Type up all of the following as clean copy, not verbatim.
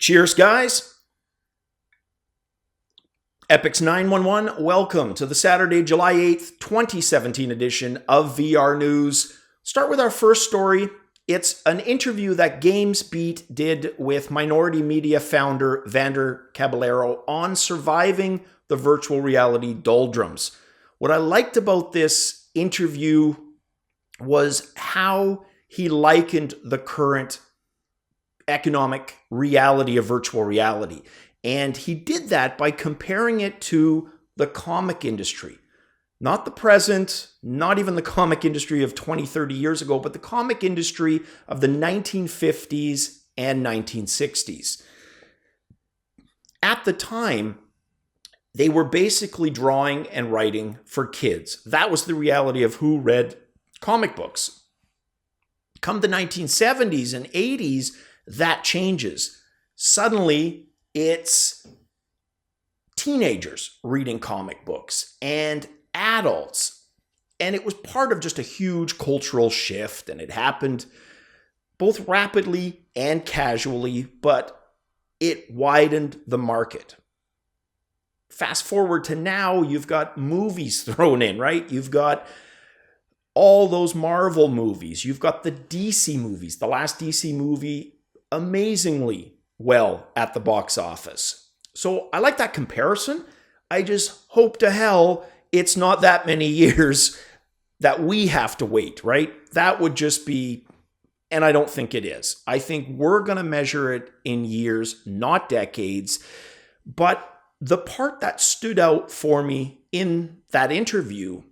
Cheers, guys. Epix 911, welcome to the Saturday, July 8th, 2017 edition of VR News. Start with our first story. It's an interview that Gamesbeat did with minority media founder Vander Caballero on surviving the virtual reality doldrums. What I liked about this interview was how he likened the current economic reality of virtual reality. And he did that by comparing it to the comic industry. Not the present, not even the comic industry of 20, 30 years ago, but the comic industry of the 1950s and 1960s. At the time, they were basically drawing and writing for kids. That was the reality of who read comic books. Come the 1970s and 80s, that changes. Suddenly, it's teenagers reading comic books and adults. And it was part of just a huge cultural shift, and it happened both rapidly and casually, but it widened the market. Fast forward to now, you've got movies thrown in, right? You've got all those Marvel movies. You've got the DC movies. The last DC movie, amazingly well at the box office. So I like that comparison. I just hope to hell it's not that many years that we have to wait, right? That would just be, and I don't think it is. I think we're going to measure it in years, not decades. But the part that stood out for me in that interview,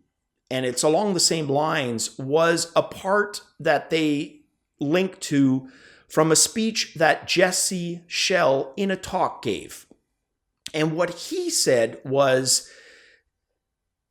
and it's along the same lines, was a part that they linked to from a speech that Jesse Schell in a talk gave. And what he said was,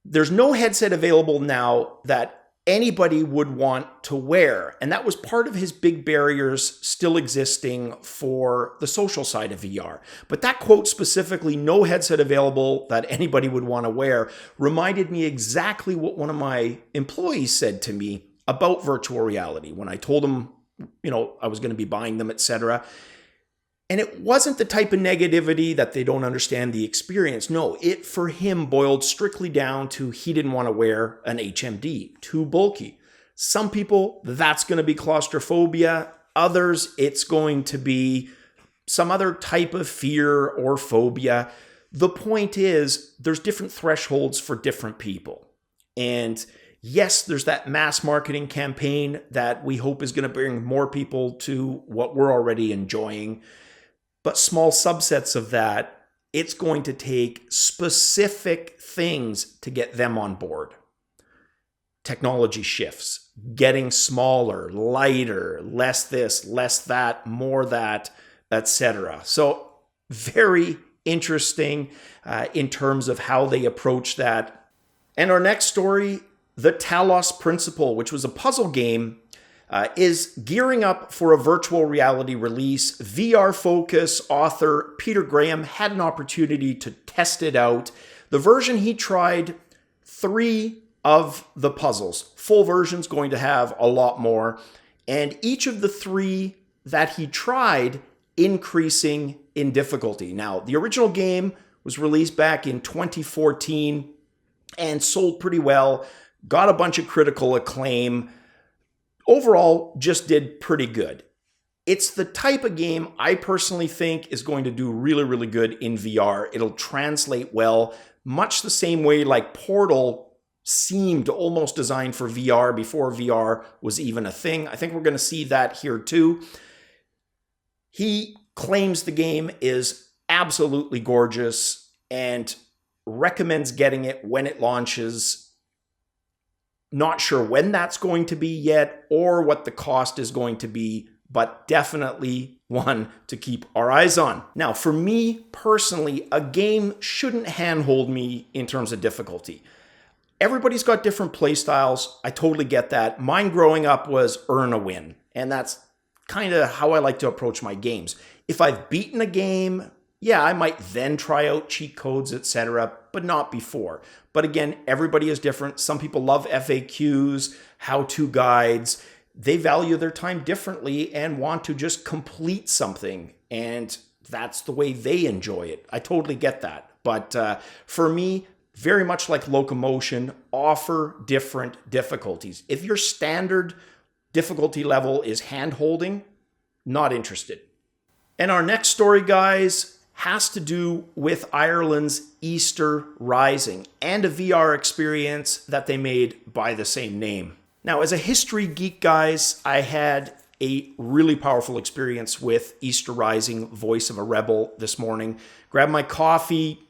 there's no headset available now that anybody would want to wear. And that was part of his big barriers still existing for the social side of VR. But that quote specifically, no headset available that anybody would want to wear, reminded me exactly what one of my employees said to me about virtual reality when I told him, I was going to be buying them, etc. And it wasn't the type of negativity that they don't understand the experience. No, it for him boiled strictly down to he didn't want to wear an HMD, too bulky. Some people, that's going to be claustrophobia. Others, it's going to be some other type of fear or phobia. The point is, there's different thresholds for different people. And yes, there's that mass marketing campaign that we hope is going to bring more people to what we're already enjoying. But small subsets of that, it's going to take specific things to get them on board. Technology shifts, getting smaller, lighter, less this, less that, more that, etc. So very interesting in terms of how they approach that. And our next story, the Talos Principle, which was a puzzle game, is gearing up for a virtual reality release. VR Focus author Peter Graham had an opportunity to test it out. The version he tried, 3 of the puzzles. Full version's going to have a lot more. And each of the 3 that he tried increasing in difficulty. Now, the original game was released back in 2014 and sold pretty well. Got a bunch of critical acclaim. Overall, just did pretty good. It's the type of game I personally think is going to do really, really good in VR. It'll translate well, much the same way like Portal seemed almost designed for VR before VR was even a thing. I think we're going to see that here too. He claims the game is absolutely gorgeous and recommends getting it when it launches. Not sure when that's going to be yet or what the cost is going to be, but definitely one to keep our eyes on. Now, for me personally, a game shouldn't handhold me in terms of difficulty. Everybody's got different play styles. I totally get that. Mine growing up was earn a win, and that's kind of how I like to approach my games. If I've beaten a game, yeah, I might then try out cheat codes, etc., but not before. But again, everybody is different. Some people love FAQs, how-to guides. They value their time differently and want to just complete something. And that's the way they enjoy it. I totally get that. But for me, very much like locomotion, offer different difficulties. If your standard difficulty level is hand-holding, not interested. And our next story, guys, has to do with Ireland's Easter Rising and a VR experience that they made by the same name. Now, as a history geek, guys, I had a really powerful experience with Easter Rising, Voice of a Rebel this morning. Grabbed my coffee,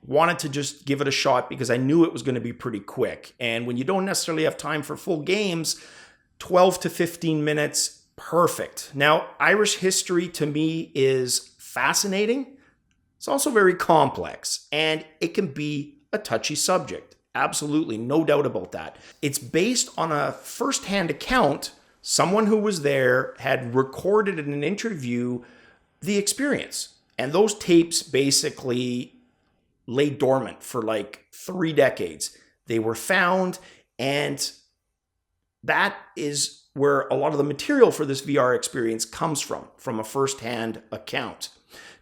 wanted to just give it a shot because I knew it was going to be pretty quick. And when you don't necessarily have time for full games, 12 to 15 minutes, perfect. Now, Irish history to me is fascinating. It's also very complex, and it can be a touchy subject. Absolutely, no doubt about that. It's based on a first-hand account. Someone who was there had recorded in an interview the experience. And those tapes basically lay dormant for like 3 decades. They were found, and that is where a lot of the material for this VR experience comes from a first-hand account.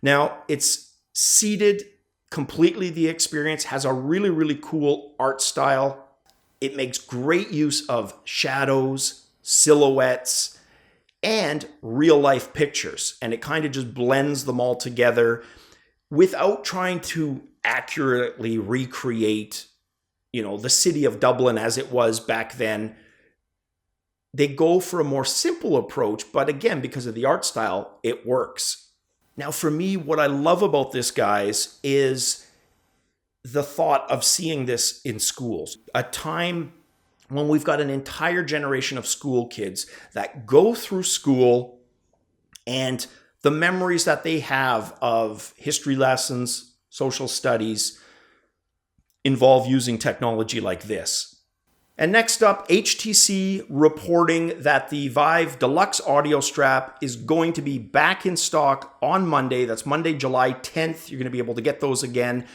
Now, it's seeded completely, the experience has a really, really cool art style. It makes great use of shadows, silhouettes, and real-life pictures. And it kind of just blends them all together without trying to accurately recreate, the city of Dublin as it was back then. They go for a more simple approach, but again, because of the art style, it works. Now, for me, what I love about this, guys, is the thought of seeing this in schools. A time when we've got an entire generation of school kids that go through school, and the memories that they have of history lessons, social studies, involve using technology like this. And next up, HTC reporting that the Vive Deluxe audio strap is going to be back in stock on Monday. That's Monday, July 10th. You're going to be able to get those again.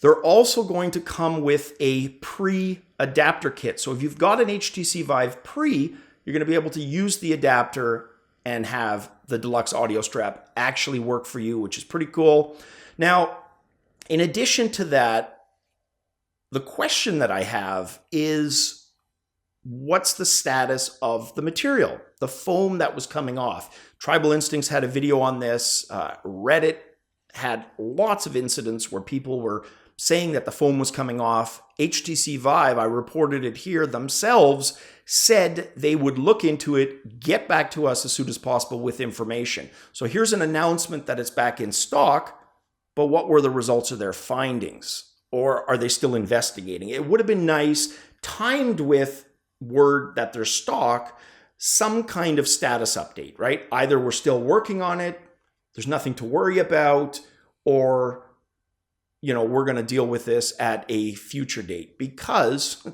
They're also going to come with a pre-adapter kit. So if you've got an HTC Vive Pre, you're going to be able to use the adapter and have the Deluxe audio strap actually work for you, which is pretty cool. Now, in addition to that, the question that I have is, what's the status of the material, the foam that was coming off? Tribal Instincts had a video on this. Reddit had lots of incidents where people were saying that the foam was coming off. HTC Vive, I reported it here, themselves said they would look into it, get back to us as soon as possible with information. So here's an announcement that it's back in stock, but what were the results of their findings? Or are they still investigating? It would have been nice, timed with word that they're stock, some kind of status update, right? Either we're still working on it, there's nothing to worry about, or we're going to deal with this at a future date. Because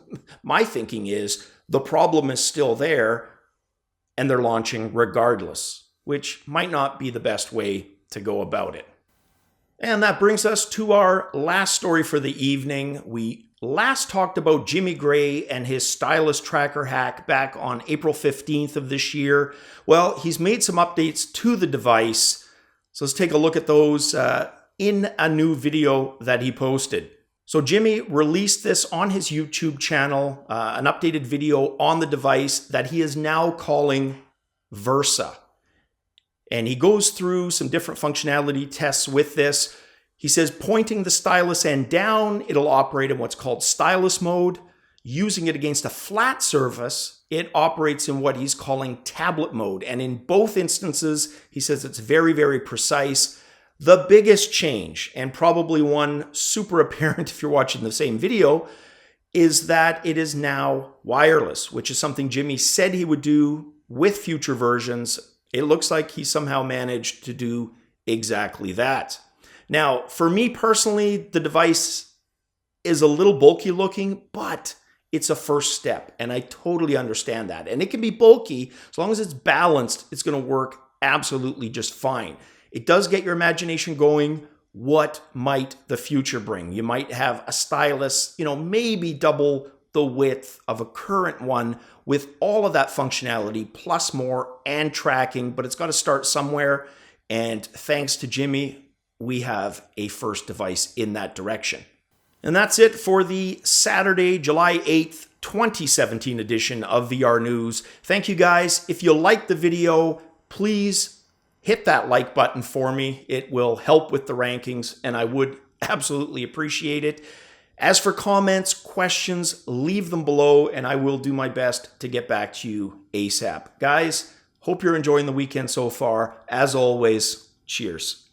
my thinking is the problem is still there and they're launching regardless, which might not be the best way to go about it. And that brings us to our last story for the evening. We last talked about Jimmy Gray and his Stylus tracker hack back on April 15th of this year. Well, he's made some updates to the device. So let's take a look at those in a new video that he posted. So Jimmy released this on his YouTube channel, an updated video on the device that he is now calling Versa. And he goes through some different functionality tests with this. He says pointing the stylus end down, it'll operate in what's called stylus mode. Using it against a flat surface, it operates in what he's calling tablet mode. And in both instances, he says it's very, very precise. The biggest change, and probably one super apparent if you're watching the same video, is that it is now wireless, which is something Jimmy said he would do with future versions. It looks like he somehow managed to do exactly that. Now, for me personally, the device is a little bulky looking, but it's a first step, and I totally understand that. And it can be bulky, as long as it's balanced, it's going to work absolutely just fine. It does get your imagination going. What might the future bring? You might have a stylus, maybe double the width of a current one with all of that functionality plus more and tracking, but it's got to start somewhere. And thanks to Jimmy, we have a first device in that direction. And that's it for the Saturday, July 8th, 2017 edition of VR News. Thank you guys. If you liked the video, please hit that like button for me. It will help with the rankings, and I would absolutely appreciate it. As for comments, questions, leave them below, and I will do my best to get back to you ASAP. Guys, hope you're enjoying the weekend so far. As always, cheers.